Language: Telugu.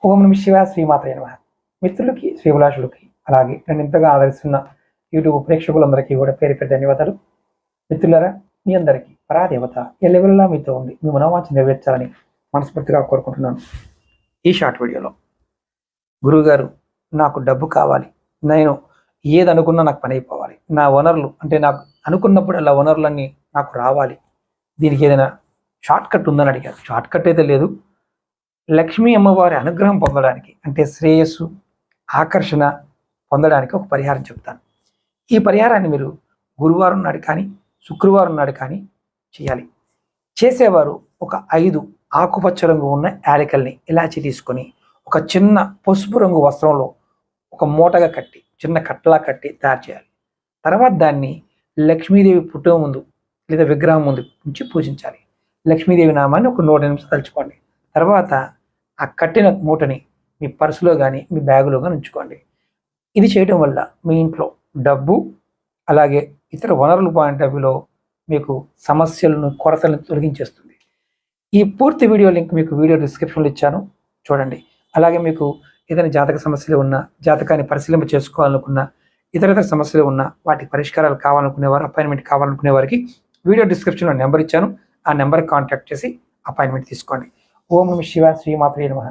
ఓం నమ శివాయ, శ్రీమాత్రే నమః. మిత్రులకి, శ్రీభిలాషులకి, అలాగే నన్ను ఇంతగా ఆదరిస్తున్న యూట్యూబ్ ప్రేక్షకులందరికీ కూడా పేరు పేరు ధన్యవాదాలు. మిత్రులారా, మీ అందరికీ పరాదేవత ఎల్లవెల్లా మీతో ఉండి మీ మనోవాంఛ నెరవేర్చాలని మనస్ఫూర్తిగా కోరుకుంటున్నాను. ఈ షార్ట్ వీడియోలో గురువుగారు, నాకు డబ్బు కావాలి, నేను ఏది అనుకున్నా నాకు పని అయిపోవాలి, నా వనరులు అంటే నాకు అనుకున్నప్పుడు అలా వనరులన్నీ నాకు రావాలి, దీనికి ఏదైనా షార్ట్ కట్ ఉందని అడిగారు. షార్ట్ కట్ అయితే లేదు. లక్ష్మీ అమ్మవారి అనుగ్రహం పొందడానికి అంటే శ్రేయస్సు, ఆకర్షణ పొందడానికి ఒక పరిహారం చెప్తాను. ఈ పరిహారాన్ని మీరు గురువారం నాడు కానీ శుక్రవారం నాడు కానీ చేయాలి. చేసేవారు ఒక 5 ఆకుపచ్చ రంగు ఉన్న యాలకల్ని ఇలాచి తీసుకొని ఒక చిన్న పసుపు రంగు వస్త్రంలో ఒక మూటగా కట్టి, చిన్న కట్టలా కట్టి తయారు చేయాలి. తర్వాత దాన్ని లక్ష్మీదేవి ఫోటో ముందు లేదా విగ్రహం ముందు ఉంచి పూజించాలి. లక్ష్మీదేవి నామాన్ని ఒక 100 నిమిషాలు తలుచుకోండి. తర్వాత ఆ కట్టిన మూటని మీ పర్సులో కానీ మీ బ్యాగులో కానీ ఉంచుకోండి. ఇది చేయడం వల్ల మీ ఇంట్లో డబ్బు అలాగే ఇతర వనరుల పాయింట్ ఆఫ్ వ్యూలో మీకు సమస్యలను, కొరతలను తొలగించేస్తుంది. ఈ పూర్తి వీడియో లింక్ మీకు వీడియో డిస్క్రిప్షన్లో ఇచ్చాను, చూడండి. అలాగే మీకు ఏదైనా జాతక సమస్యలు ఉన్నా, జాతకాన్ని పరిశీలింప చేసుకోవాలనుకున్నా, ఇతర సమస్యలు ఉన్నా, వాటి పరిష్కారాలు కావాలనుకునేవారు, అపాయింట్మెంట్ కావాలనుకునే వారికి వీడియో డిస్క్రిప్షన్లో నెంబర్ ఇచ్చాను. ఆ నెంబర్కి కాంటాక్ట్ చేసి అపాయింట్మెంట్ తీసుకోండి. ఓం నమ శివాయ, శ్రీమాత్రే నమః.